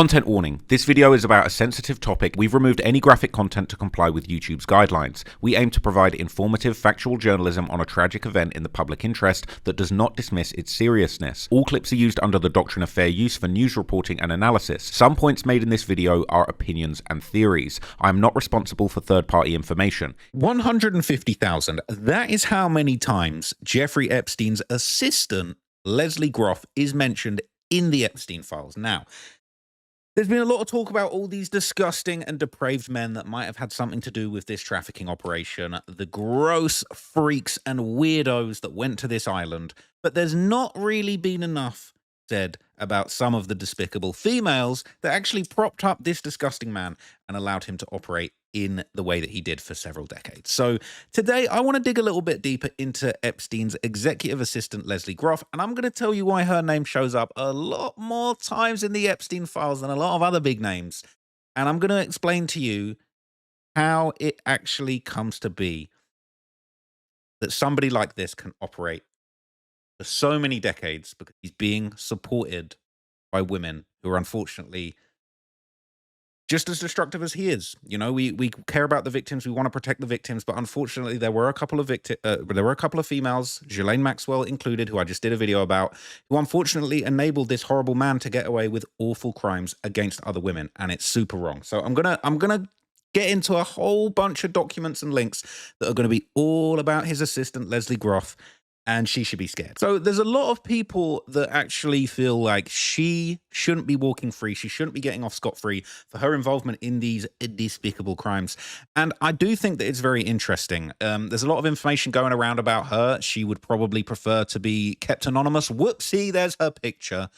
Content warning. This video is about a sensitive topic. We've removed any graphic content to comply with YouTube's guidelines. We aim to provide informative, factual journalism on a tragic event in the public interest that does not dismiss its seriousness. All clips are used under the doctrine of fair use for news reporting and analysis. Some points made in this video are opinions and theories. I am not responsible for third-party information. 150,000. That is how many times Jeffrey Epstein's assistant, Leslie Grath, is mentioned in the Epstein files. Now, there's been a lot of talk about all these disgusting and depraved men that might have had something to do with this trafficking operation, the gross freaks and weirdos that went to this island, but there's not really been enough said about some of the despicable females that actually propped up this disgusting man and allowed him to operate in the way that he did for several decades. So today I want to dig a little bit deeper into Epstein's executive assistant, Leslie Grath, and I'm going to tell you why her name shows up a lot more times in the Epstein files than a lot of other big names. And I'm going to explain to you how it actually comes to be that somebody like this can operate for so many decades because he's being supported by women who are unfortunately just as destructive as he is. You know, we care about the victims, we want to protect the victims, but unfortunately there were a couple of females, Ghislaine Maxwell included, who I just did a video about, who unfortunately enabled this horrible man to get away with awful crimes against other women, and it's super wrong. So I'm gonna get into a whole bunch of documents and links that are going to be all about his assistant, Leslie Grath, and she should be scared. So there's a lot of people that actually feel like she shouldn't be walking free. She shouldn't be getting off scot-free for her involvement in these despicable crimes. And I do think that it's very interesting. There's a lot of information going around about her. She would probably prefer to be kept anonymous. Whoopsie, there's her picture.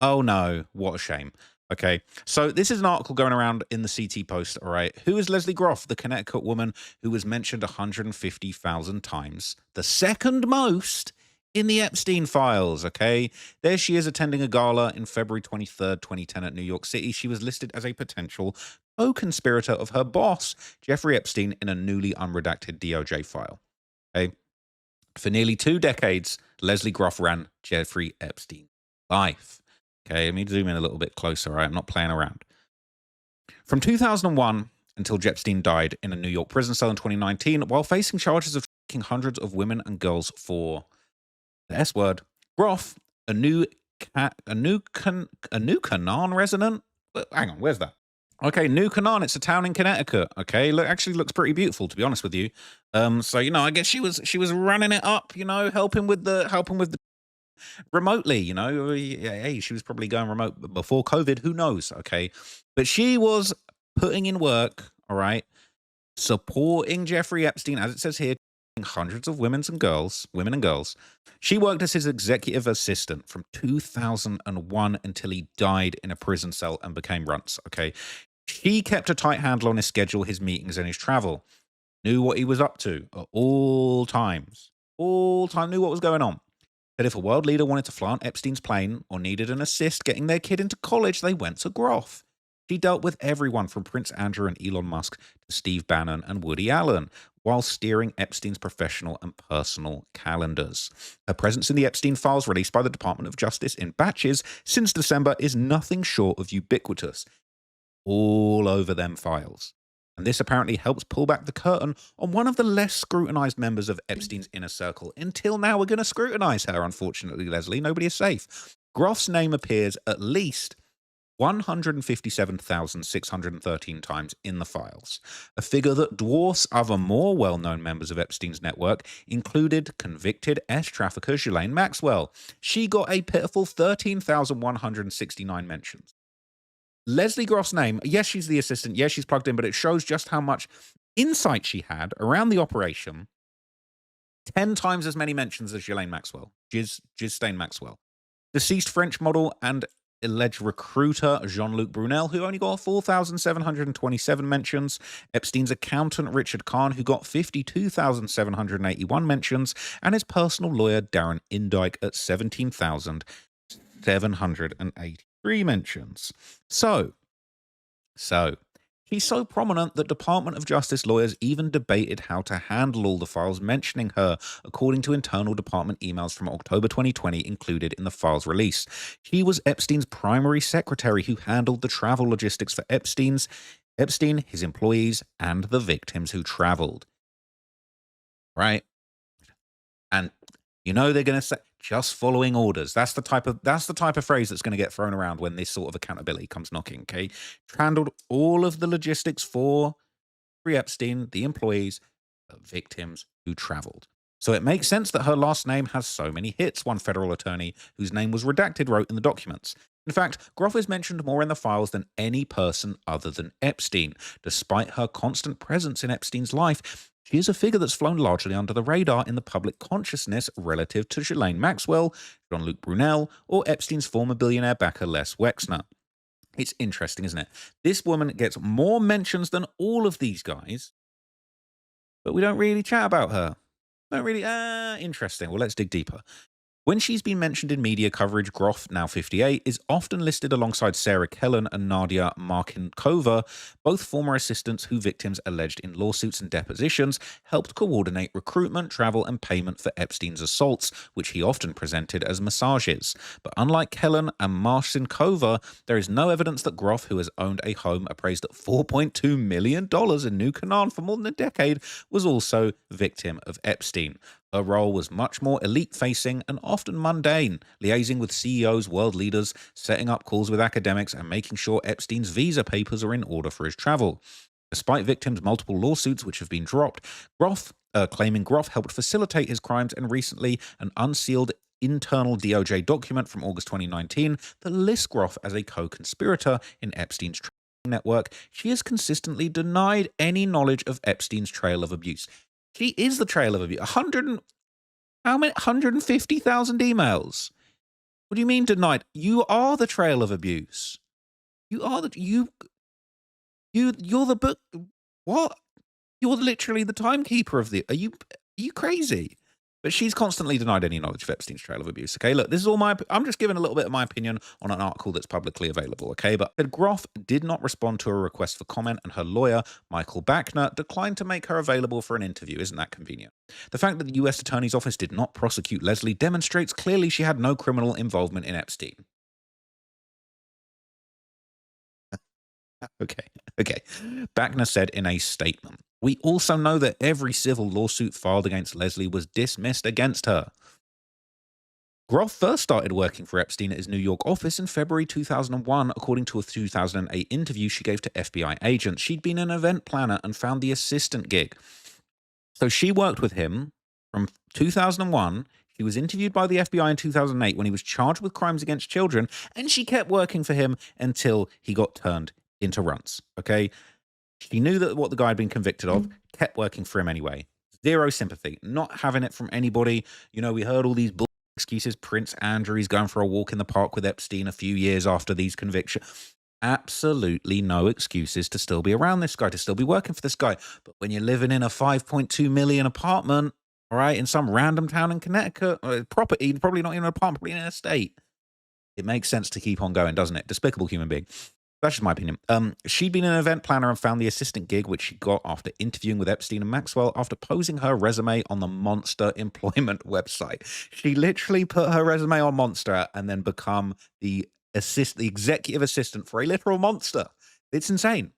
Oh no, what a shame. Okay, so this is an article going around in the CT Post, all right? Who is Leslie Grath, the Connecticut woman who was mentioned 150,000 times, the second most in the Epstein files, okay? There she is attending a gala in February 23rd, 2010 at New York City. She was listed as a potential co-conspirator of her boss, Jeffrey Epstein, in a newly unredacted DOJ file, okay? For nearly 2 decades, Leslie Grath ran Jeffrey Epstein's life. Okay, let me zoom in a little bit closer, right? I'm not playing around. From 2001 until Epstein died in a New York prison cell in 2019, while facing charges of trafficking hundreds of women and girls for the S word, Grath, a New Canaan resident? Hang on, where's that? Okay, New Canaan, it's a town in Connecticut. Okay, look, actually looks pretty beautiful, to be honest with you. So you know, I guess she was running it up, you know, helping with the remotely, you know. Hey, she was probably going remote before COVID, who knows, okay? But she was putting in work, all right, supporting Jeffrey Epstein, as it says here, hundreds of women and girls. She worked as his executive assistant from 2001 until he died in a prison cell and became runts, okay? She kept a tight handle on his schedule, his meetings, and his travel. Knew what he was up to at all times. Knew what was going on. That if a world leader wanted to fly on Epstein's plane or needed an assist getting their kid into college, they went to Grath. She dealt with everyone from Prince Andrew and Elon Musk to Steve Bannon and Woody Allen, while steering Epstein's professional and personal calendars. Her presence in the Epstein files released by the Department of Justice in batches since December is nothing short of ubiquitous. All over them files. And this apparently helps pull back the curtain on one of the less scrutinized members of Epstein's inner circle. Until now, we're going to scrutinize her, unfortunately, Leslie. Nobody is safe. Grath's name appears at least 157,613 times in the files, a figure that dwarfs other more well-known members of Epstein's network, included convicted trafficker Ghislaine Maxwell. She got a pitiful 13,169 mentions. Leslie Grath's name, yes, she's the assistant, yes, she's plugged in, but it shows just how much insight she had around the operation. 10 times as many mentions as Ghislaine Maxwell, Ghislaine Maxwell. Deceased French model and alleged recruiter Jean-Luc Brunel, who only got 4,727 mentions. Epstein's accountant Richard Kahn, who got 52,781 mentions. And his personal lawyer Darren Indyke at 17,783 mentions. So She's so prominent that Department of Justice lawyers even debated how to handle all the files mentioning her, according to internal department emails from October 2020 included in the files release. She was Epstein's primary secretary who handled the travel logistics for Epstein, his employees, and the victims who traveled. Right? And they're going to say just following orders. That's the type of phrase that's going to get thrown around when this sort of accountability comes knocking. Okay, handled all of the logistics for Epstein, the employees, the victims who traveled. So it makes sense that her last name has so many hits, one federal attorney whose name was redacted wrote in the documents. In fact, Groth is mentioned more in the files than any person other than Epstein. Despite her constant presence in Epstein's life, she is a figure that's flown largely under the radar in the public consciousness relative to Ghislaine Maxwell, Jean-Luc Brunel, or Epstein's former billionaire backer Les Wexner. It's interesting, isn't it? This woman gets more mentions than all of these guys, but we don't really chat about her. Don't really, interesting. Well, let's dig deeper. When she's been mentioned in media coverage, Groth, now 58, is often listed alongside Sarah Kellen and Nadia Markinkova, both former assistants who victims alleged in lawsuits and depositions helped coordinate recruitment, travel, and payment for Epstein's assaults, which he often presented as massages. But unlike Kellen and Markinkova, there is no evidence that Groth, who has owned a home appraised at $4.2 million in New Canaan for more than a decade, was also victim of Epstein. Her role was much more elite-facing and often mundane, liaising with CEOs, world leaders, setting up calls with academics, and making sure Epstein's visa papers are in order for his travel. Despite victims' multiple lawsuits which have been dropped, claiming Groth helped facilitate his crimes, and recently an unsealed internal DOJ document from August 2019 that lists Groth as a co-conspirator in Epstein's network, she has consistently denied any knowledge of Epstein's trail of abuse. She is the trail of abuse. 150,000 emails. What do you mean denied? You are the trail of abuse. You are you're the book. What? You're literally the timekeeper of the. Are you crazy? But she's constantly denied any knowledge of Epstein's trail of abuse. Okay, look, this is all I'm just giving a little bit of my opinion on an article that's publicly available. Okay, but Groth did not respond to a request for comment, and her lawyer, Michael Bachner, declined to make her available for an interview. Isn't that convenient? The fact that the U.S. Attorney's Office did not prosecute Leslie demonstrates clearly she had no criminal involvement in Epstein. Okay. Bachner said in a statement, "We also know that every civil lawsuit filed against Leslie was dismissed against her." Groth first started working for Epstein at his New York office in February 2001, according to a 2008 interview she gave to FBI agents. She'd been an event planner and found the assistant gig. So she worked with him from 2001. She was interviewed by the FBI in 2008 when he was charged with crimes against children, and she kept working for him until he got turned into runts. Okay, she knew that what the guy had been convicted of, kept working for him anyway. Zero sympathy, not having it from anybody. We heard all these excuses. Prince Andrew's going for a walk in the park with Epstein a few years after these convictions. Absolutely no excuses to still be around this guy, to still be working for this guy. But when you're living in a $5.2 million apartment, all right, in some random town in Connecticut, property, probably not even an apartment, probably in an estate, it makes sense to keep on going, doesn't it? Despicable human being. That's just my opinion. She'd been an event planner and found the assistant gig, which she got after interviewing with Epstein and Maxwell after posing her resume on the Monster employment website. She literally put her resume on Monster and then become the executive assistant for a literal monster. It's insane.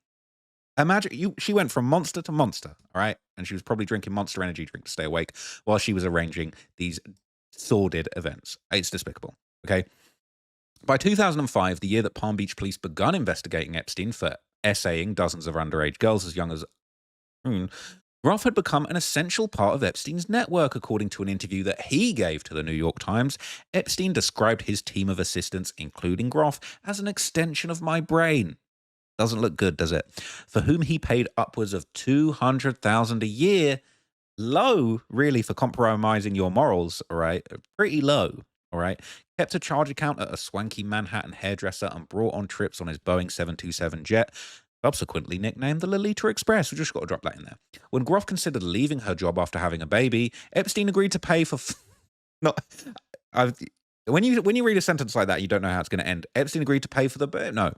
Imagine she went from monster to monster, all right? And she was probably drinking Monster energy drink to stay awake while she was arranging these sordid events. It's despicable, okay? By 2005, the year that Palm Beach police begun investigating Epstein for essaying dozens of underage girls as young as Groth had become an essential part of Epstein's network, according to an interview that he gave to the New York Times. Epstein described his team of assistants, including Groth, as an extension of my brain. Doesn't look good, does it? For whom he paid upwards of $200,000 a year. Low, really, for compromising your morals, all right? Pretty low. All right, kept a charge account at a swanky Manhattan hairdresser and brought on trips on his Boeing 727 jet, subsequently nicknamed the Lolita Express. We just got to drop that in there. When Groth considered leaving her job after having a baby, Epstein agreed to pay for when you read a sentence like that, you don't know how it's going to end. Epstein agreed to pay for the no.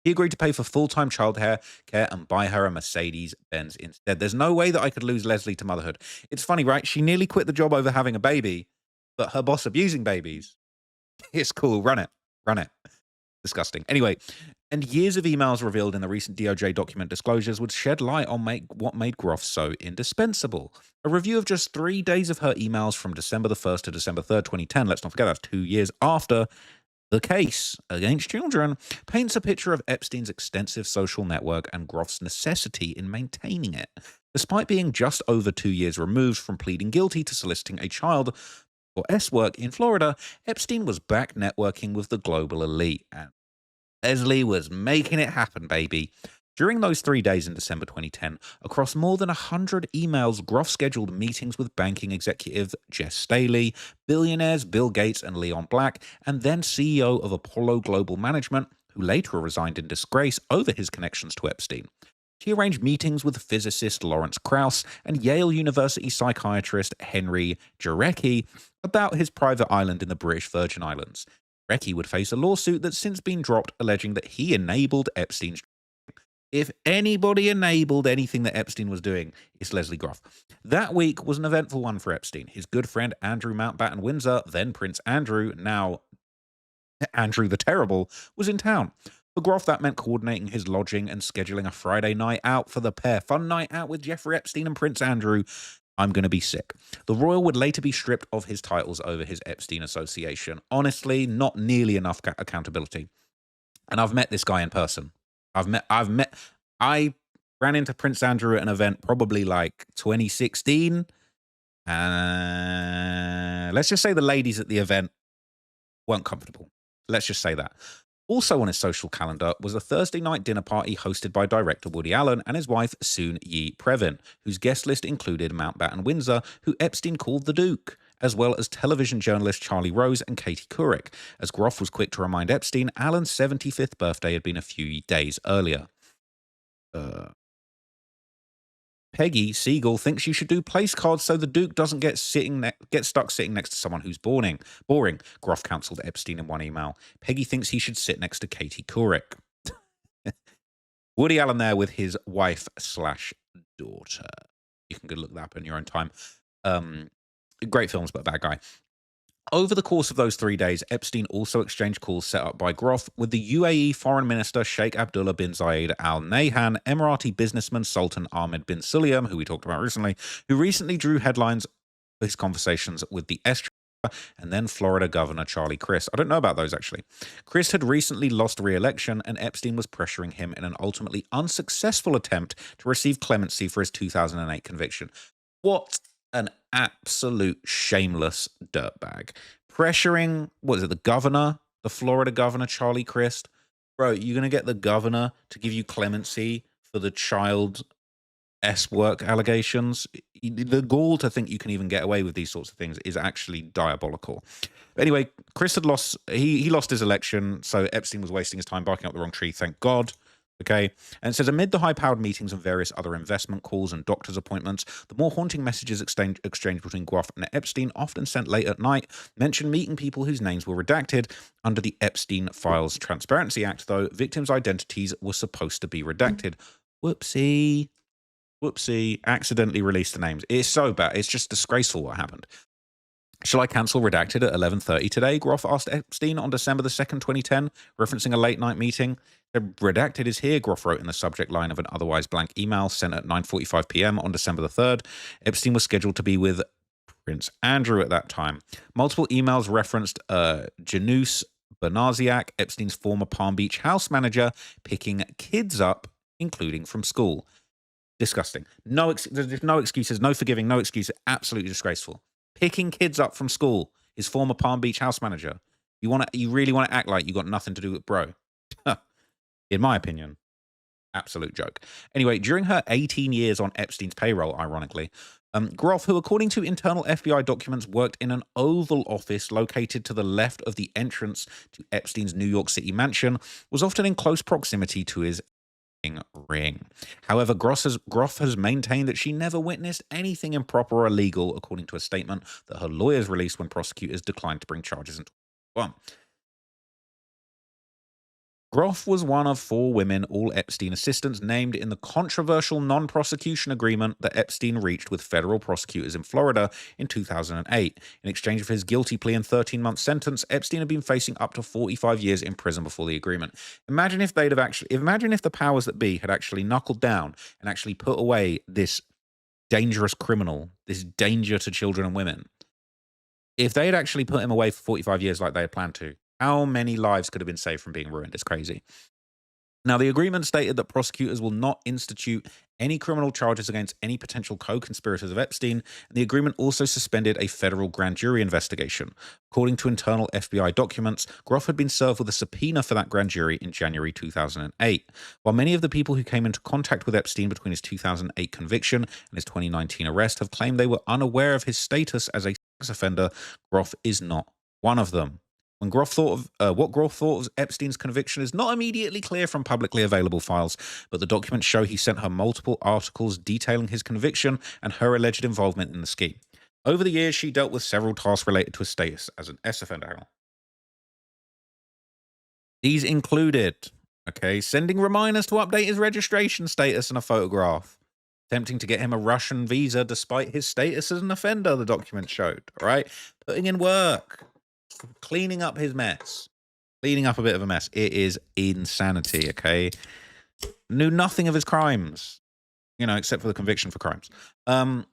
He agreed to pay for full-time childcare care and buy her a Mercedes-Benz instead. There's no way that I could lose Leslie to motherhood. It's funny, right? She nearly quit the job over having a baby, but her boss abusing babies. It's cool. Run it. Run it. Disgusting. Anyway, and years of emails revealed in the recent DOJ document disclosures would shed light on what made Groff so indispensable. A review of just 3 days of her emails from December the 1st to December 3rd, 2010, let's not forget that's 2 years after the case against children, paints a picture of Epstein's extensive social network and Groff's necessity in maintaining it. Despite being just over 2 years removed from pleading guilty to soliciting a child for S work in Florida, Epstein was back networking with the global elite, and Leslie was making it happen, baby. During those 3 days in December 2010, across more than 100 emails, Groff scheduled meetings with banking executive Jess Staley, billionaires Bill Gates and Leon Black, and then CEO of Apollo Global Management, who later resigned in disgrace over his connections to Epstein. She arranged meetings with physicist Lawrence Krauss and Yale University psychiatrist Henry Jarecki about his private island in the British Virgin Islands. Jarecki would face a lawsuit that's since been dropped, alleging that he enabled Epstein's. If anybody enabled anything that Epstein was doing, it's Leslie Groff. That week was an eventful one for Epstein. His good friend Andrew Mountbatten Windsor, then Prince Andrew, now Andrew the Terrible, was in town. For Groff, that meant coordinating his lodging and scheduling a Friday night out for the pair. Fun night out with Jeffrey Epstein and Prince Andrew. I'm going to be sick. The royal would later be stripped of his titles over his Epstein association. Honestly, not nearly enough accountability. And I've met this guy in person. I ran into Prince Andrew at an event probably like 2016. Let's just say the ladies at the event weren't comfortable. Let's just say that. Also on his social calendar was a Thursday night dinner party hosted by director Woody Allen and his wife Soon Yi Previn, whose guest list included Mountbatten Windsor, who Epstein called the Duke, as well as television journalist Charlie Rose and Katie Couric. As Groff was quick to remind Epstein, Allen's 75th birthday had been a few days earlier. Peggy Siegel thinks you should do place cards so the Duke doesn't get stuck sitting next to someone who's boring. Groff counseled Epstein in one email. Peggy thinks he should sit next to Katie Couric. Woody Allen there with his wife/daughter. You can go look that up in your own time. Great films, but a bad guy. Over the course of those 3 days, Epstein also exchanged calls set up by Groff with the UAE Foreign Minister Sheikh Abdullah bin Zayed Al Nahyan, Emirati businessman Sultan Ahmed bin Sulayem, who we talked about recently, who recently drew headlines for his conversations with the and then Florida Governor Charlie Crist. I don't know about those, actually. Crist had recently lost re-election, and Epstein was pressuring him in an ultimately unsuccessful attempt to receive clemency for his 2008 conviction. What an absolute shameless dirtbag. Pressuring, the Florida governor, Charlie Crist. Bro, you're going to get the governor to give you clemency for the child S work allegations. The gall to think you can even get away with these sorts of things is actually diabolical. But anyway, Crist had lost, he lost his election, so Epstein was wasting his time barking up the wrong tree, thank God. Okay, and it says, amid the high-powered meetings and various other investment calls and doctor's appointments, the more haunting messages exchanged between Groff and Epstein, often sent late at night, mentioned meeting people whose names were redacted. Under the Epstein Files Transparency Act, though, victims' identities were supposed to be redacted. Whoopsie, accidentally released the names. It's so bad. It's just disgraceful what happened. Shall I cancel redacted at 11:30 today? Groff asked Epstein on December the 2nd, 2010, referencing a late-night meeting. Redacted is here, Groff wrote in the subject line of an otherwise blank email sent at 9:45 p.m. on December the 3rd. Epstein was scheduled to be with Prince Andrew at that time. Multiple emails referenced Janus Bernaziak, Epstein's former Palm Beach house manager, picking kids up, including from school. Disgusting. There's no excuses, no forgiving, no excuses. Absolutely disgraceful. Picking kids up from school, his former Palm Beach house manager. You really want to act like you got nothing to do with bro? In my opinion, absolute joke. Anyway, during her 18 years on Epstein's payroll, ironically, Groff, who according to internal FBI documents worked in an Oval Office located to the left of the entrance to Epstein's New York City mansion, was often in close proximity to his ring. However, Groff has maintained that she never witnessed anything improper or illegal, according to a statement that her lawyers released when prosecutors declined to bring charges in 2021. Groff was one of 4 women, all Epstein assistants, named in the controversial non-prosecution agreement that Epstein reached with federal prosecutors in Florida in 2008. In exchange for his guilty plea and 13-month sentence, Epstein had been facing up to 45 years in prison before the agreement. Imagine if the powers that be had actually knuckled down and actually put away this dangerous criminal, this danger to children and women. If they had actually put him away for 45 years like they had planned to, how many lives could have been saved from being ruined? It's crazy. Now, the agreement stated that prosecutors will not institute any criminal charges against any potential co-conspirators of Epstein, and the agreement also suspended a federal grand jury investigation. According to internal FBI documents, Groff had been served with a subpoena for that grand jury in January 2008. While many of the people who came into contact with Epstein between his 2008 conviction and his 2019 arrest have claimed they were unaware of his status as a sex offender, Groff is not one of them. When Groff thought of what Groff thought of Epstein's conviction is not immediately clear from publicly available files, but the documents show he sent her multiple articles detailing his conviction and her alleged involvement in the scheme. Over the years, she dealt with several tasks related to his status as an S offender. These included, sending reminders to update his registration status and a photograph, attempting to get him a Russian visa despite his status as an offender, the document showed, right? Putting in work, cleaning up his mess, cleaning up a bit of a mess. It is insanity, okay? Knew nothing of his crimes, except for the conviction for crimes. In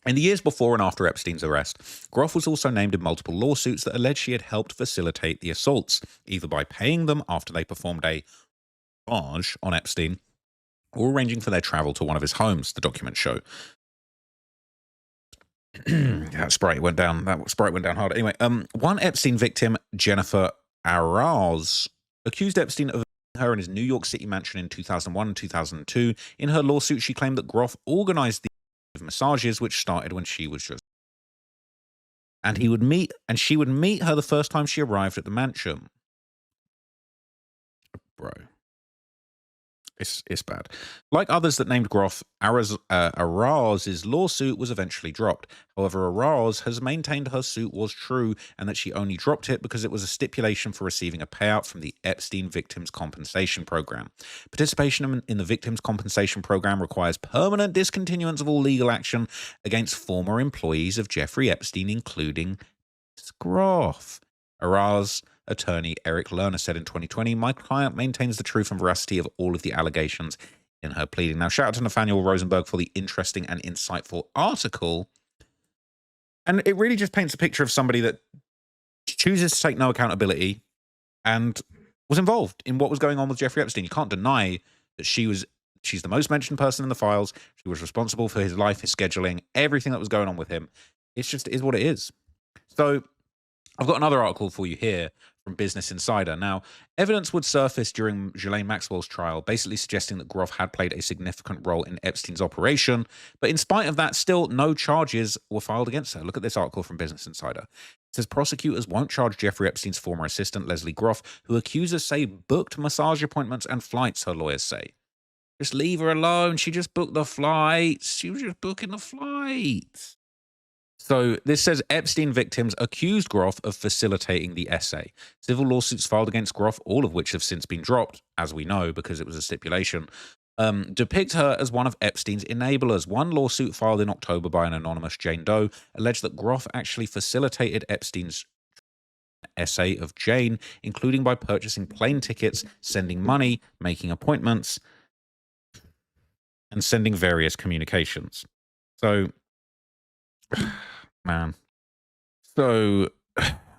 the years before and after Epstein's arrest, Groff was also named in multiple lawsuits that alleged she had helped facilitate the assaults, either by paying them after they performed a charge on Epstein or arranging for their travel to one of his homes, the documents show. That sprite went down hard. Anyway, one Epstein victim, Jennifer Araz, accused Epstein of her in his New York City mansion in 2001 and 2002. In her lawsuit, she claimed that Groff organized the massages, which started when she was just, and she would meet her the first time she arrived at the mansion. Bro. It's bad. Like others that named Groff, Araz's lawsuit was eventually dropped. However, Araz has maintained her suit was true and that she only dropped it because it was a stipulation for receiving a payout from the Epstein Victims Compensation Program. Participation in the Victims Compensation Program requires permanent discontinuance of all legal action against former employees of Jeffrey Epstein, including Groff. Araz attorney Eric Lerner said in 2020, "My client maintains the truth and veracity of all of the allegations in her pleading." Now, shout out to Nathaniel Rosenberg for the interesting and insightful article. And it really just paints a picture of somebody that chooses to take no accountability and was involved in what was going on with Jeffrey Epstein. You can't deny that she's the most mentioned person in the files. She was responsible for his life, his scheduling, everything that was going on with him. It is what it is. So I've got another article for you here from Business Insider. Now, evidence would surface during Ghislaine Maxwell's trial, basically suggesting that Groff had played a significant role in Epstein's operation. But in spite of that, still no charges were filed against her. Look at this article from Business Insider. It says prosecutors won't charge Jeffrey Epstein's former assistant, Leslie Groff, who accusers say booked massage appointments and flights, her lawyers say. Just leave her alone. She just booked the flights. She was just booking the flights. So this says Epstein victims accused Groff of facilitating the essay. Civil lawsuits filed against Groff, all of which have since been dropped, as we know, because it was a stipulation, depict her as one of Epstein's enablers. One lawsuit filed in October by an anonymous Jane Doe alleged that Groff actually facilitated Epstein's essay of Jane, including by purchasing plane tickets, sending money, making appointments, and sending various communications. So, man. So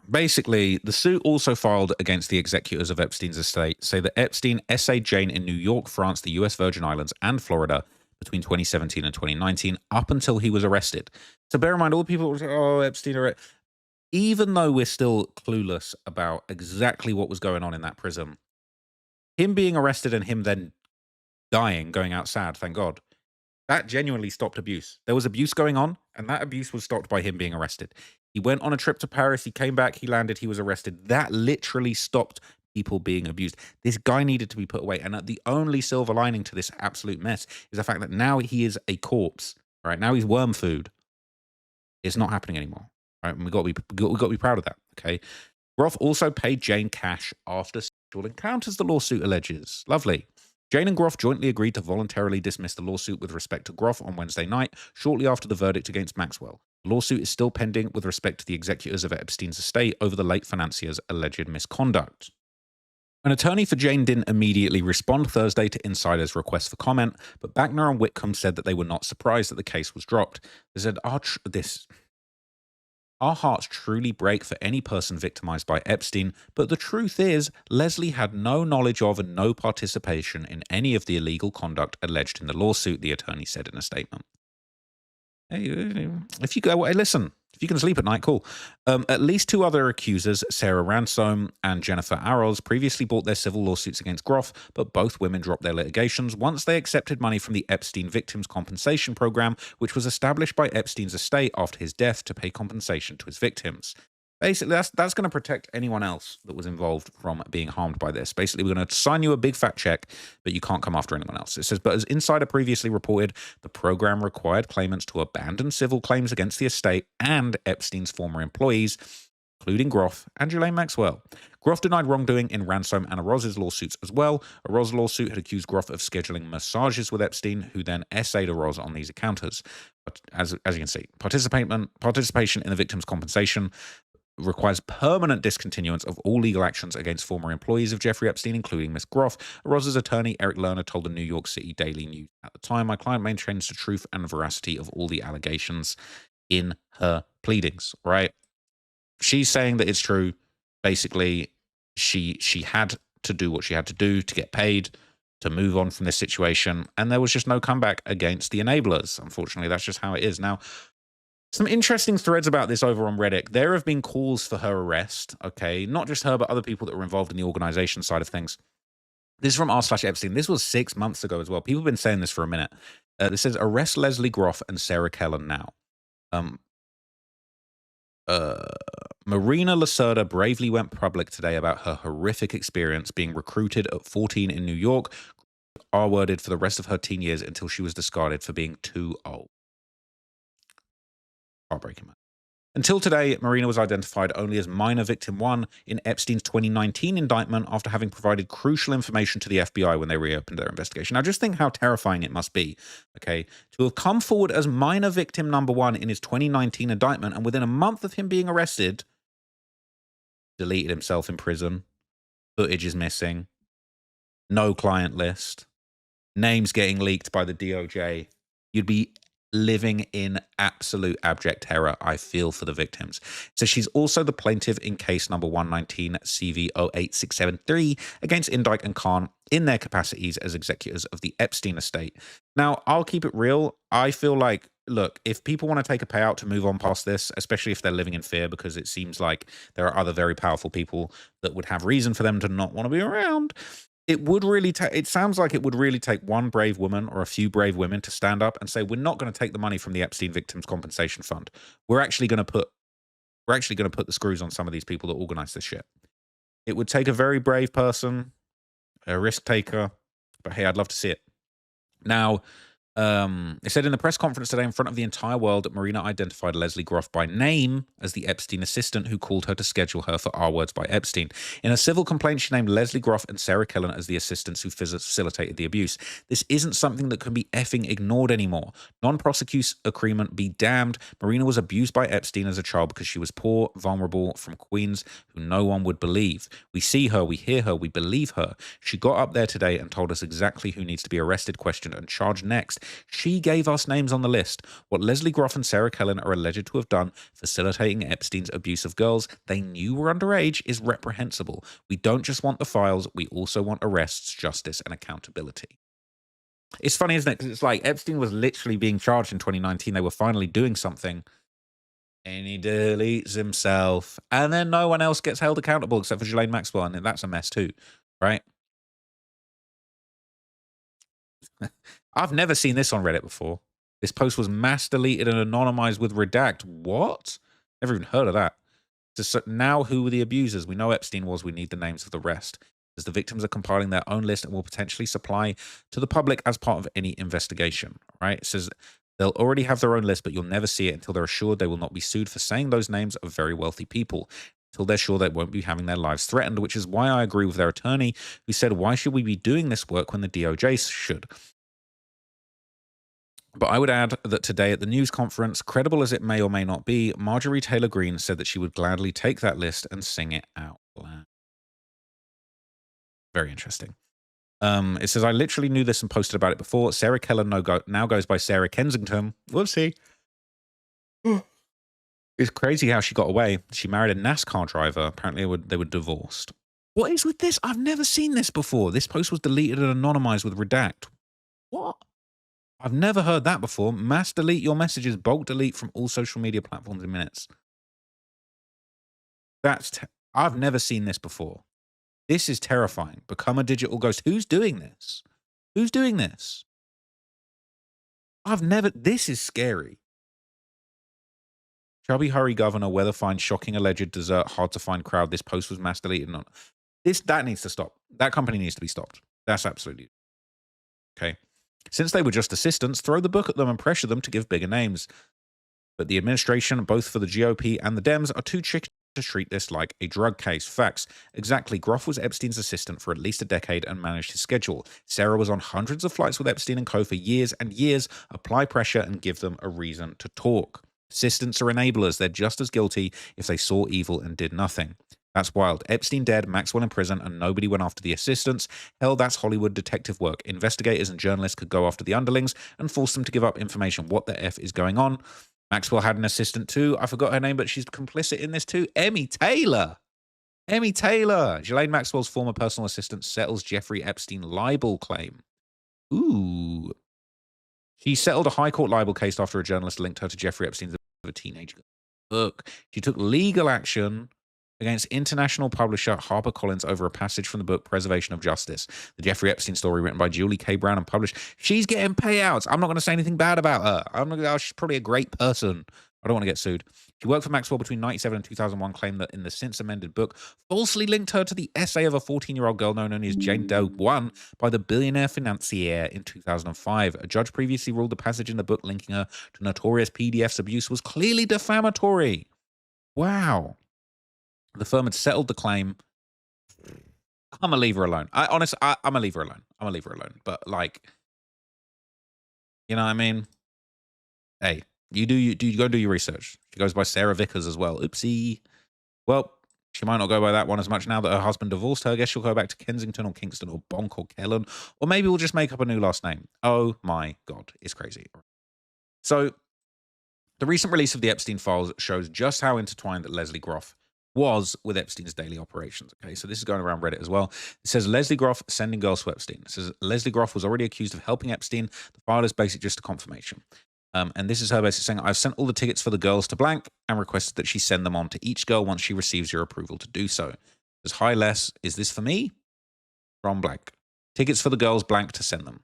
basically, the suit also filed against the executors of Epstein's estate say that Epstein essayed Jane in New York, France, the US Virgin Islands, and Florida between 2017 and 2019, up until he was arrested. So bear in mind, all the people say, oh, Epstein, even though we're still clueless about exactly what was going on in that prison, him being arrested and him then dying, going out sad, thank God, that genuinely stopped abuse. There was abuse going on, and that abuse was stopped by him being arrested. He went on a trip to Paris, he came back, he landed, he was arrested. That literally stopped people being abused. This guy needed to be put away. And the only silver lining to this absolute mess is the fact that now he is a corpse, right? Now he's worm food. It's not happening anymore, right? And we've got to be proud of that, okay? Groff also paid Jane cash after sexual encounters, the lawsuit alleges. Lovely. Jane and Groff jointly agreed to voluntarily dismiss the lawsuit with respect to Groff on Wednesday night, shortly after the verdict against Maxwell. The lawsuit is still pending with respect to the executors of Epstein's estate over the late financier's alleged misconduct. An attorney for Jane didn't immediately respond Thursday to Insider's request for comment, but Bachner and Whitcomb said that they were not surprised that the case was dropped. They said, our hearts truly break for any person victimized by Epstein, but the truth is, Leslie had no knowledge of and no participation in any of the illegal conduct alleged in the lawsuit, the attorney said in a statement. Hey, if you go, hey, listen, if you can sleep at night, cool. At least two other accusers, Sarah Ransom and Jennifer Arrows, previously brought their civil lawsuits against Groff, but both women dropped their litigations once they accepted money from the Epstein Victims Compensation Program, which was established by Epstein's estate after his death to pay compensation to his victims. Basically, that's going to protect anyone else that was involved from being harmed by this. Basically, we're going to sign you a big fat check, but you can't come after anyone else. It says, but as Insider previously reported, the program required claimants to abandon civil claims against the estate and Epstein's former employees, including Groff and Ghislaine Maxwell. Groff denied wrongdoing in Ransom and Aroz's lawsuits as well. Aroz's lawsuit had accused Groff of scheduling massages with Epstein, who then essayed Aroz on these encounters. But as you can see, participation in the victim's compensation requires permanent discontinuance of all legal actions against former employees of Jeffrey Epstein, including Ms. Groff. Aroz's attorney, Eric Lerner, told the New York City Daily News at the time, my client maintains the truth and veracity of all the allegations in her pleadings, right? She's saying that it's true. Basically, she had to do what she had to do to get paid, to move on from this situation, and there was just no comeback against the enablers. Unfortunately, that's just how it is. Now, some interesting threads about this over on Reddit. There have been calls for her arrest, okay? Not just her, but other people that were involved in the organization side of things. This is from r/Epstein. This was 6 months ago as well. People have been saying this for a minute. This says, arrest Leslie Groff and Sarah Kellen now. Marina Lacerda bravely went public today about her horrific experience being recruited at 14 in New York, R-worded for the rest of her teen years until she was discarded for being too old. Heartbreaking, man. Until today, Marina was identified only as minor victim 1 in Epstein's 2019 indictment after having provided crucial information to the FBI when they reopened their investigation. Now, just think how terrifying it must be, okay, to have come forward as minor victim number 1 in his 2019 indictment, and within a month of him being arrested, deleted himself in prison, footage is missing, no client list, names getting leaked by the DOJ. You'd be living in absolute abject terror. I feel for the victims. So she's also the plaintiff in case number 119 CV08673 against Indyke and Khan in their capacities as executors of the Epstein estate. Now, I'll keep it real. I feel like, look, if people want to take a payout to move on past this, especially if they're living in fear, because it seems like there are other very powerful people that would have reason for them to not want to be around, it would really take, it sounds like it would really take one brave woman or a few brave women to stand up and say, we're not going to take the money from the Epstein Victims Compensation Fund. We're actually going to put the screws on some of these people that organize this shit. It would take a very brave person, a risk taker, but hey, I'd love to see it. Now, it said in the press conference today in front of the entire world that Marina identified Leslie Groff by name as the Epstein assistant who called her to schedule her for R-words by Epstein. In a civil complaint, she named Leslie Groff and Sarah Kellen as the assistants who facilitated the abuse. This isn't something that can be effing ignored anymore. Non-prosecute agreement be damned. Marina was abused by Epstein as a child because she was poor, vulnerable, from Queens, who no one would believe. We see her, we hear her, we believe her. She got up there today and told us exactly who needs to be arrested, questioned, and charged next. She gave us names on the list. What Leslie Groff and Sarah Kellen are alleged to have done, facilitating Epstein's abuse of girls they knew were underage, is reprehensible. We don't just want the files, we also want arrests, justice, and accountability. It's funny, isn't it? Because it's like Epstein was literally being charged in 2019. They were finally doing something. And he deletes himself. And then no one else gets held accountable except for Ghislaine Maxwell. And that's a mess too, right? I've never seen this on Reddit before. This post was mass deleted and anonymized with redact. What? Never even heard of that. So now who were the abusers? We know Epstein was. We need the names of the rest. As the victims are compiling their own list and will potentially supply to the public as part of any investigation. Right? It says they'll already have their own list, but you'll never see it until they're assured they will not be sued for saying those names of very wealthy people. till they're sure they won't be having their lives threatened, which is why I agree with their attorney, who said, why should we be doing this work when the DOJ should? But I would add that today at the news conference, credible as it may or may not be, Marjorie Taylor Greene said that she would gladly take that list and sing it out loud. Very interesting. It says, I literally knew this and posted about it before. Sarah Keller now goes by Sarah Kensington. Whoopsie. It's crazy how she got away. She married a NASCAR driver. Apparently they were divorced. What is with this? I've never seen this before. This post was deleted and anonymized with redact. What? I've never heard that before. Mass delete your messages, bulk delete from all social media platforms in minutes. I've never seen this before. This is terrifying. Become a digital ghost. Who's doing this? Who's doing this? This is scary. Chubby Hurry Governor, weather finds shocking alleged desert, hard to find crowd. This post was mass deleted. That needs to stop. That company needs to be stopped. That's absolutely okay. Since they were just assistants, throw the book at them and pressure them to give bigger names. But the administration, both for the GOP and the Dems, are too chicken to treat this like a drug case. Facts. Exactly. Groff was Epstein's assistant for at least a decade and managed his schedule. Sarah was on hundreds of flights with Epstein and co. for years and years. Apply pressure and give them a reason to talk. Assistants are enablers. They're just as guilty if they saw evil and did nothing. That's wild. Epstein dead, Maxwell in prison, and nobody went after the assistants. Hell, that's Hollywood detective work. Investigators and journalists could go after the underlings and force them to give up information. What the F is going on? Maxwell had an assistant too. I forgot her name, but she's complicit in this too. Emmy Taylor. Emmy Taylor. Ghislaine Maxwell's former personal assistant settles Jeffrey Epstein libel claim. Ooh. She settled a high court libel case after a journalist linked her to Jeffrey Epstein's a teenage book. She took legal action against international publisher HarperCollins over a passage from the book Preservation of Justice, the Jeffrey Epstein story written by Julie K. Brown and published. She's getting payouts. I'm not going to say anything bad about her. She's probably a great person. I don't want to get sued. She worked for Maxwell between 1997 and 2001, claimed that in the since amended book, falsely linked her to the essay of a 14-year-old girl known only as Jane Doe 1 by the billionaire financier in 2005. A judge previously ruled the passage in the book linking her to notorious PDF's abuse was clearly defamatory. Wow. The firm had settled the claim. I'm going to leave her alone. I'm going to leave her alone. I'm going to leave her alone. But, like, you know what I mean? Hey, you go do your research. She goes by Sarah Vickers as well. Oopsie. Well, she might not go by that one as much now that her husband divorced her. I guess she'll go back to Kensington or Kingston or Bonk or Kellen. Or maybe we'll just make up a new last name. Oh, my God. It's crazy. So, the recent release of the Epstein files shows just how intertwined Leslie Groff was with Epstein's daily operations. Okay, so this is going around Reddit as well. It says Leslie Groff sending girls to Epstein. It says Leslie Groff was already accused of helping Epstein. The file is basically just a confirmation. And this is her basically saying, I've sent all the tickets for the girls to blank and requested that she send them on to each girl once she receives your approval to do so. It says, hi Les, is this for me? From blank. Tickets for the girls blank to send them.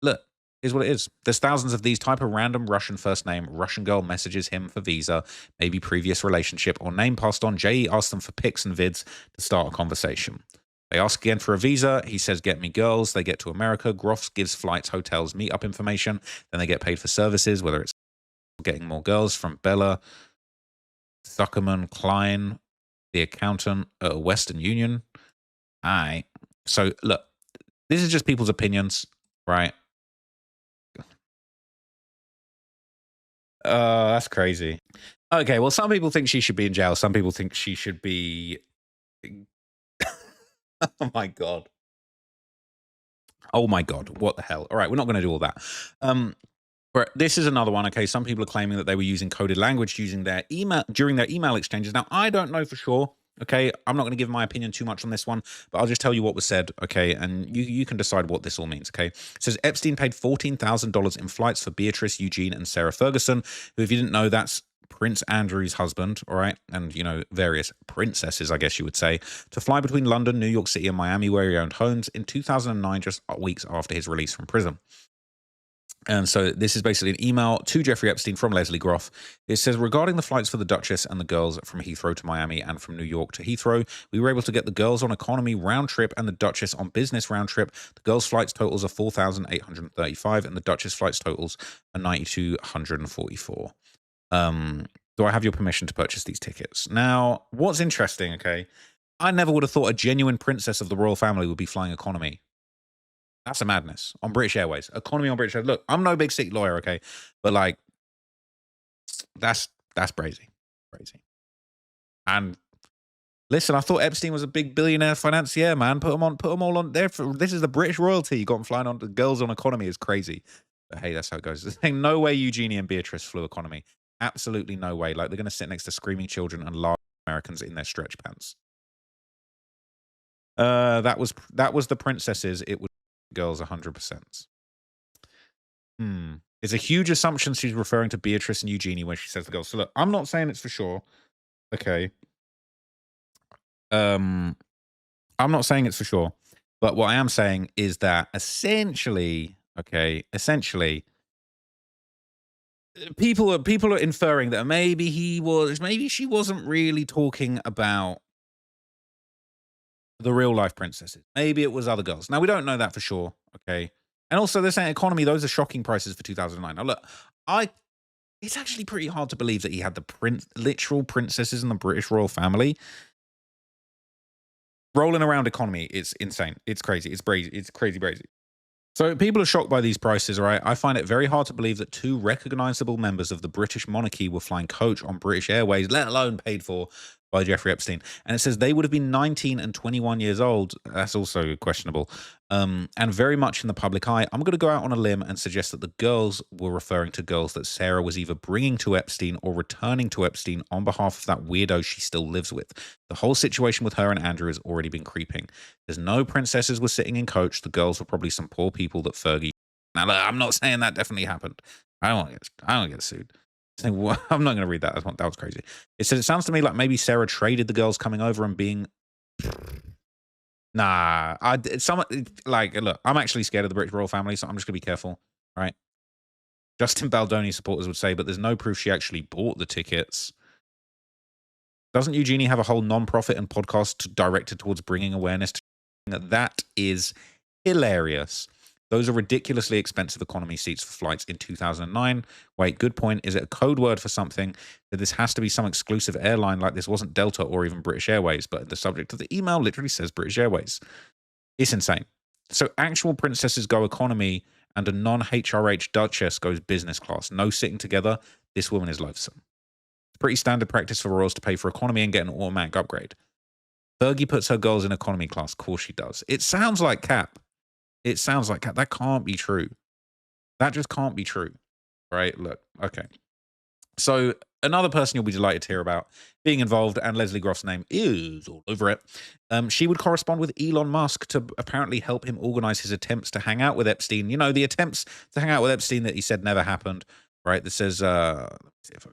Look. Is what it is. There's thousands of these type of random Russian first name. Russian girl messages him for visa, maybe previous relationship, or name passed on. JE asks them for pics and vids to start a conversation. They ask again for a visa. He says, get me girls. They get to America. Groff gives flights, hotels, meetup information. Then they get paid for services, whether it's getting more girls from Bella, Zuckerman, Klein, the accountant at Western Union. All right. So, look, this is just people's opinions, right? That's crazy. Okay, well, some people think she should be in jail. Some people think she should be... Oh, my God. Oh, my God. What the hell? All right, we're not going to do all that. But this is another one, okay? Some people are claiming that they were using coded language during their email exchanges. Now, I don't know for sure. Okay, I'm not going to give my opinion too much on this one, but I'll just tell you what was said, okay, and you can decide what this all means, okay? It says Epstein paid $14,000 in flights for Beatrice, Eugene, and Sarah Ferguson, who, if you didn't know, that's Prince Andrew's husband, all right, and, you know, various princesses, I guess you would say, to fly between London, New York City, and Miami, where he owned homes in 2009, just weeks after his release from prison. And so this is basically an email to Jeffrey Epstein from Leslie Groff. It says, regarding the flights for the Duchess and the girls from Heathrow to Miami and from New York to Heathrow, we were able to get the girls on economy round trip and the Duchess on business round trip. The girls' flights totals are $4,835 and the Duchess flights totals are $9,244. Do I have your permission to purchase these tickets? Now, what's interesting, okay, I never would have thought a genuine princess of the royal family would be flying economy. That's a madness on British Airways. Economy on British Airways. Look, I'm no big city lawyer, okay, but like that's crazy, crazy. And listen, I thought Epstein was a big billionaire financier, man. Put them all on there. This is the British royalty. You got them flying on the girls on economy is crazy. But hey, that's how it goes. There's no way Eugenie and Beatrice flew economy. Absolutely no way. Like they're going to sit next to screaming children and large Americans in their stretch pants. That was the princesses. It was girls 100%. It's a huge assumption she's referring to Beatrice and Eugenie when she says the girls. So look, I'm not saying it's for sure. Okay. I'm not saying it's for sure, but what I am saying is that essentially, people are inferring that maybe she wasn't really talking about the real life princesses. Maybe it was other girls. Now we don't know that for sure. Okay. And also they're saying economy, those are shocking prices for 2009. Now look, it's actually pretty hard to believe that he had the literal princesses in the British royal family rolling around economy. It's insane. It's crazy. It's crazy. It's crazy. So people are shocked by these prices, right? I find it very hard to believe that two recognizable members of the British monarchy were flying coach on British Airways, let alone paid for by Jeffrey Epstein. And it says they would have been 19 and 21 years old. That's also questionable. And very much in the public eye. I'm going to go out on a limb and suggest that the girls were referring to girls that Sarah was either bringing to Epstein or returning to Epstein on behalf of that weirdo she still lives with. The whole situation with her and Andrew has already been creeping. There's no princesses were sitting in coach. The girls were probably some poor people that Fergie. Now, look, I'm not saying that definitely happened. I don't want to get sued. I'm not going to read that. That was crazy. It says it sounds to me like maybe Sarah traded the girls coming over and being. Nah, look, I'm actually scared of the British royal family, so I'm just gonna be careful, right? Justin Baldoni supporters would say, but there's no proof she actually bought the tickets. Doesn't Eugenie have a whole non-profit and podcast directed towards bringing awareness to that? Is hilarious. Those are ridiculously expensive economy seats for flights in 2009. Wait, good point. Is it a code word for something? That this has to be some exclusive airline, like this wasn't Delta or even British Airways, but the subject of the email literally says British Airways. It's insane. So actual princesses go economy and a non-HRH duchess goes business class. No sitting together. This woman is loathsome. It's pretty standard practice for royals to pay for economy and get an automatic upgrade. Fergie puts her girls in economy class. Of course she does. It sounds like cap. It sounds like that can't be true. That just can't be true, right? Look, okay. So another person you'll be delighted to hear about being involved, and Leslie Groff's name is all over it. She would correspond with Elon Musk to apparently help him organize his attempts to hang out with Epstein. You know, the attempts to hang out with Epstein that he said never happened, right? That says, let me see if I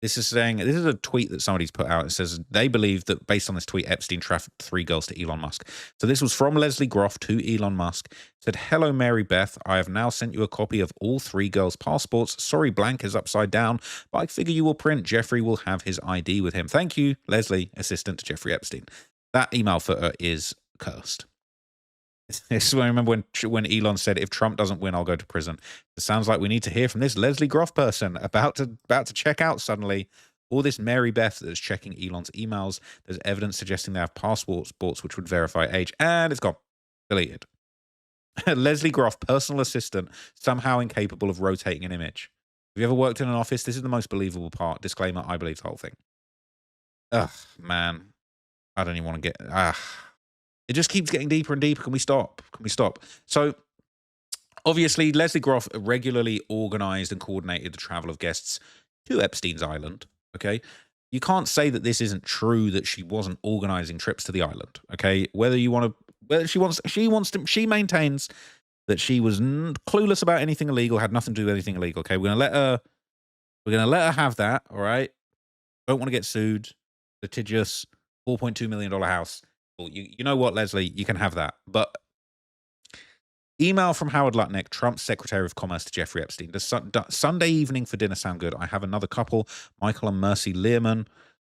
This is a tweet that somebody's put out. It says they believe that based on this tweet, Epstein trafficked 3 girls to Elon Musk. So this was from Leslie Groff to Elon Musk. It said, "Hello, Mary Beth. I have now sent you a copy of all 3 girls' passports. Sorry, blank is upside down, but I figure you will print. Jeffrey will have his ID with him. Thank you, Leslie, assistant to Jeffrey Epstein." That email footer is cursed. This is when I remember when Elon said, "If Trump doesn't win, I'll go to prison." It sounds like we need to hear from this Leslie Groff person about to check out suddenly. All this Mary Beth that's checking Elon's emails. There's evidence suggesting they have passports which would verify age, and it's gone. Deleted. Leslie Groff, personal assistant, somehow incapable of rotating an image. Have you ever worked in an office? This is the most believable part. Disclaimer, I believe the whole thing. Ugh, man. I don't even want to get... It just keeps getting deeper and deeper. Can we stop? Can we stop? So, obviously, Leslie Groff regularly organized and coordinated the travel of guests to Epstein's island. Okay, you can't say that this isn't true. That she wasn't organizing trips to the island. Okay, she maintains that she was clueless about anything illegal, had nothing to do with anything illegal. Okay, we're gonna let her have that. All right, don't want to get sued. Litigious, $4.2 million house. You know what, Leslie? You can have that. But email from Howard Lutnick, Trump's Secretary of Commerce, to Jeffrey Epstein. Does Sunday evening for dinner sound good? I have another couple, Michael and Mercy Learman,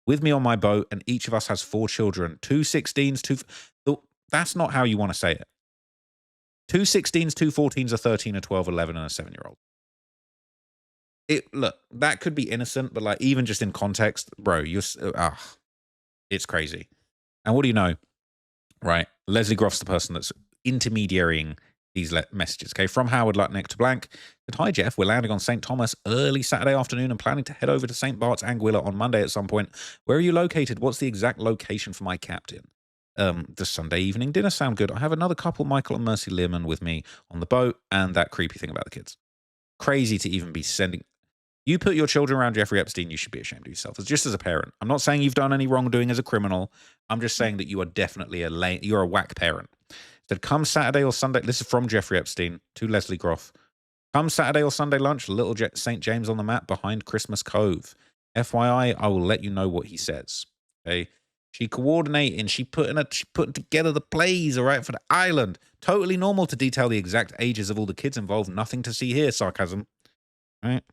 with me on my boat, and each of us has 4 children. 2 16s, That's not how you want to say it. 2 16s, 2 14s, a 13, a 12, 11, and a 7-year-old. Look, that could be innocent, but like even just in context, bro, it's crazy. And what do you know? Right, Leslie Groff's the person that's intermediarying these messages. Okay, from Howard Lutnick to blank. Hi Jeff, we're landing on St. Thomas early Saturday afternoon and planning to head over to St. Bart's Anguilla on Monday at some point. Where are you located? What's the exact location for my captain? The Sunday evening dinner sound good? I have another couple, Michael and Mercy Learman, with me on the boat, and that creepy thing about the kids. Crazy to even be sending. You put your children around Jeffrey Epstein, you should be ashamed of yourself. It's just as a parent. I'm not saying you've done any wrongdoing as a criminal. I'm just saying that you are definitely you're a whack parent. Said, come Saturday or Sunday. This is from Jeffrey Epstein to Leslie Groff. Come Saturday or Sunday lunch, Little St. James on the map behind Christmas Cove. FYI, I will let you know what he says. Okay. She coordinating. She putting together the plays, all right, for the island. Totally normal to detail the exact ages of all the kids involved. Nothing to see here. Sarcasm. All right.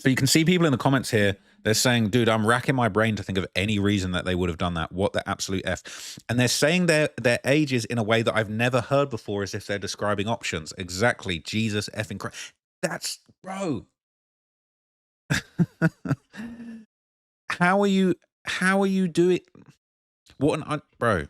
So you can see people in the comments here, they're saying, dude, I'm racking my brain to think of any reason that they would have done that. What the absolute F. And they're saying their ages in a way that I've never heard before, as if they're describing options. Exactly. Jesus effing Christ. That's, bro. How are you doing? What an, bro.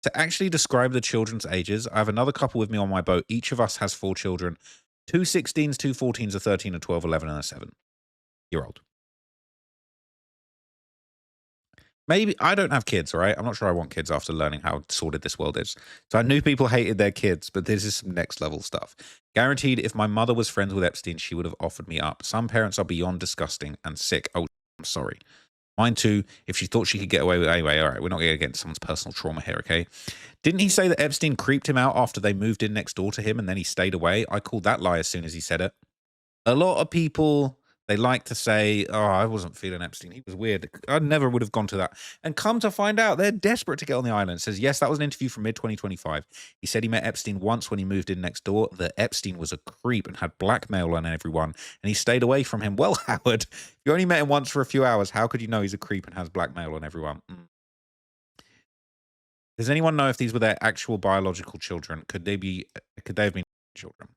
To actually describe the children's ages, I have another couple with me on my boat. Each of us has 4 children. 2 16s, 2 14s, a 13, a 12, 11, and a 7-year-old. Maybe I don't have kids, all right? I'm not sure I want kids after learning how sordid this world is. So I knew people hated their kids, but this is some next level stuff. Guaranteed, if my mother was friends with Epstein, she would have offered me up. Some parents are beyond disgusting and sick. Oh, I'm sorry. Mine too, if she thought she could get away with it. Anyway, all right, we're not going to get into someone's personal trauma here, okay? Didn't he say that Epstein creeped him out after they moved in next door to him and then he stayed away? I called that lie as soon as he said it. A lot of people, they like to say, oh, I wasn't feeling Epstein. He was weird. I never would have gone to that. And come to find out, they're desperate to get on the island. It says, yes, that was an interview from mid-2025. He said he met Epstein once when he moved in next door, that Epstein was a creep and had blackmail on everyone, and he stayed away from him. Well, Howard, you only met him once for a few hours. How could you know he's a creep and has blackmail on everyone? Does anyone know if these were their actual biological children? Could they have been children?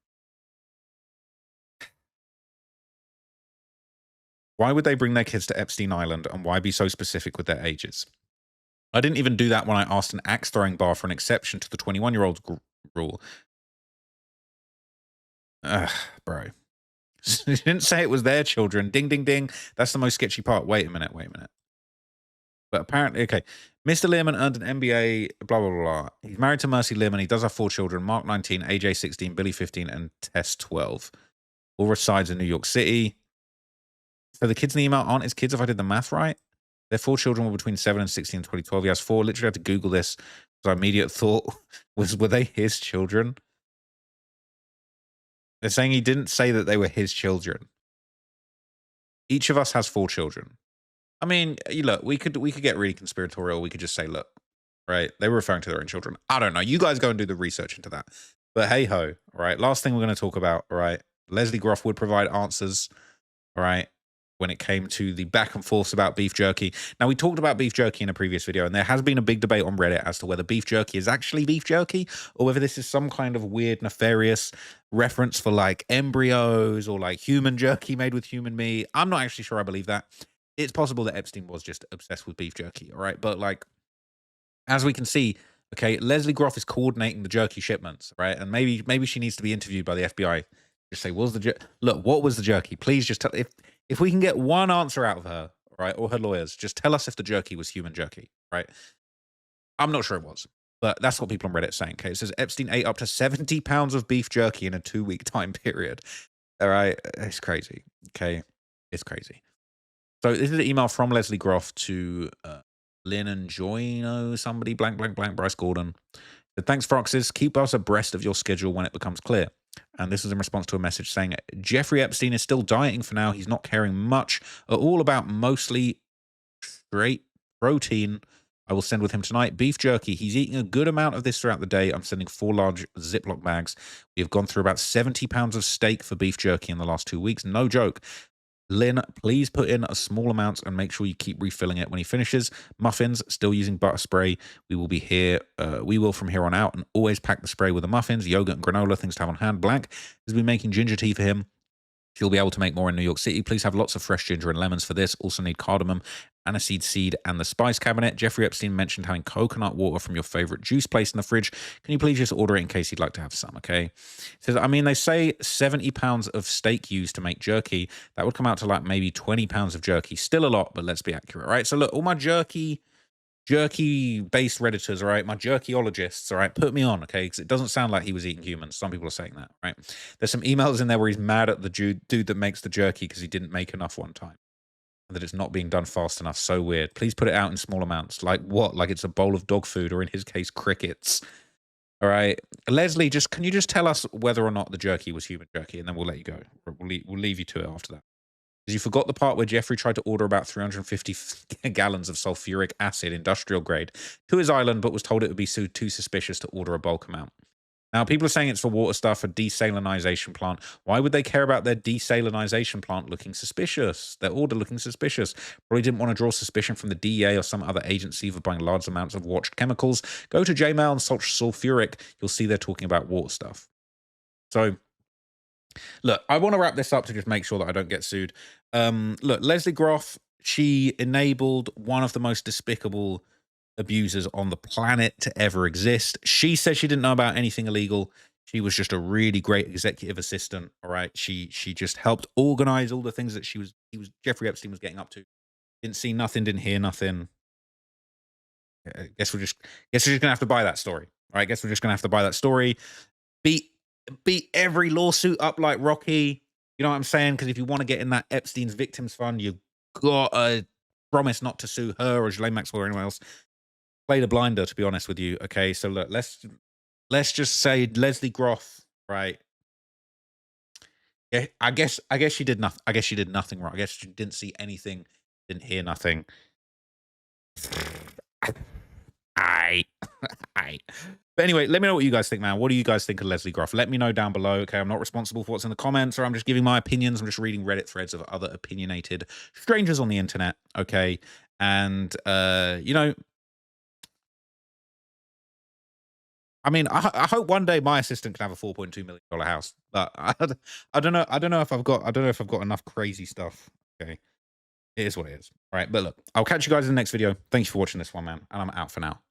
Why would they bring their kids to Epstein Island, and why be so specific with their ages? I didn't even do that when I asked an axe-throwing bar for an exception to the 21-year-old rule. Bro. You didn't say it was their children. Ding, ding, ding. That's the most sketchy part. Wait a minute. But apparently, okay. Mr. Learman earned an MBA, blah, blah, blah. He's married to Mercy Learman. He does have 4 children. Mark 19, AJ 16, Billy 15, and Tess 12. All resides in New York City. So the kids in the email aren't his kids, if I did the math right. Their 4 children were between 7 and 16 in 2012. He has 4. Literally had to Google this. So my immediate thought was, were they his children? They're saying he didn't say that they were his children. Each of us has 4 children. I mean, look, we could get really conspiratorial. We could just say, look, right, they were referring to their own children. I don't know. You guys go and do the research into that. But hey ho, all right. Last thing we're going to talk about, all right. Leslie Groff would provide answers, all right, when it came to the back and forth about beef jerky. Now, we talked about beef jerky in a previous video, and there has been a big debate on Reddit as to whether beef jerky is actually beef jerky or whether this is some kind of weird, nefarious reference for like embryos or like human jerky made with human meat. I'm not actually sure I believe that. It's possible that Epstein was just obsessed with beef jerky, all right? But like, as we can see, okay, Leslie Groff is coordinating the jerky shipments, right? And maybe she needs to be interviewed by the FBI. Just say, look, what was the jerky? Please just tell, if we can get one answer out of her, right, or her lawyers, just tell us if the jerky was human jerky, right? I'm not sure it was, but that's what people on Reddit are saying. Okay, it says Epstein ate up to 70 pounds of beef jerky in a 2-week time period. All right, it's crazy. Okay, it's crazy. So this is an email from Leslie Groff to Lynn and Joyno, somebody, blank, blank, blank, Bryce Gordon. So thanks, Foxes. Keep us abreast of your schedule when it becomes clear. And this is in response to a message saying, Jeffrey Epstein is still dieting for now. He's not caring much at all about mostly straight protein. I will send with him tonight. Beef jerky. He's eating a good amount of this throughout the day. I'm sending 4 large Ziploc bags. We have gone through about 70 pounds of steak for beef jerky in the last 2 weeks. No joke. Lynn, please put in a small amount and make sure you keep refilling it when he finishes. Muffins, still using butter spray. We will be here. We will from here on out, and always pack the spray with the muffins, yogurt, and granola, things to have on hand. Blank has been making ginger tea for him. You'll be able to make more in New York City. Please have lots of fresh ginger and lemons for this. Also need cardamom, aniseed seed, and the spice cabinet. Jeffrey Epstein mentioned having coconut water from your favorite juice place in the fridge. Can you please just order it in case you'd like to have some, okay? It says, I mean, they say 70 pounds of steak used to make jerky. That would come out to like maybe 20 pounds of jerky. Still a lot, but let's be accurate, right? So look, all my jerky-based Redditors, all right? My jerkyologists, all right? Put me on, okay? Because it doesn't sound like he was eating humans. Some people are saying that, right? There's some emails in there where he's mad at the dude that makes the jerky because he didn't make enough one time. And that it's not being done fast enough. So weird. Please put it out in small amounts. Like what? Like it's a bowl of dog food, or in his case, crickets. All right. Leslie, can you just tell us whether or not the jerky was human jerky? And then we'll let you go. We'll leave you to it after that. Because you forgot the part where Jeffrey tried to order about 350 gallons of sulfuric acid, industrial grade, to his island, but was told it would be too suspicious to order a bulk amount. Now, people are saying it's for water stuff, a desalinization plant. Why would they care about their desalinization plant looking suspicious? Their order looking suspicious. Probably didn't want to draw suspicion from the DEA or some other agency for buying large amounts of watched chemicals. Go to Jmail and search sulfuric. You'll see they're talking about water stuff. So, look, I want to wrap this up to just make sure that I don't get sued. Look, Leslie Grath, she enabled one of the most despicable abusers on the planet to ever exist. She said she didn't know about anything illegal. She was just a really great executive assistant. All right. She just helped organize all the things that Jeffrey Epstein was getting up to. Didn't see nothing, didn't hear nothing. I guess we're just gonna have to buy that story. All right. I guess we're just gonna have to buy that story. Beat every lawsuit up like Rocky. You know what I'm saying? Because if you want to get in that Epstein's victims fund, you've got to promise not to sue her or Ghislaine Maxwell or anyone else. Played a blinder, to be honest with you. Okay, so look, let's just say Leslie Groth, right? Yeah, I guess she did nothing. I guess she did nothing wrong. I guess she didn't see anything, didn't hear nothing. I. But anyway, let me know what you guys think, man. What do you guys think of Leslie Groth? Let me know down below. Okay, I'm not responsible for what's in the comments, or I'm just giving my opinions. I'm just reading Reddit threads of other opinionated strangers on the internet. Okay, and you know. I mean, I hope one day my assistant can have a $4.2 million house, but I don't know. I don't know if I've got enough crazy stuff. Okay, it is what it is. All right, but look, I'll catch you guys in the next video. Thank you for watching this one, man, and I'm out for now.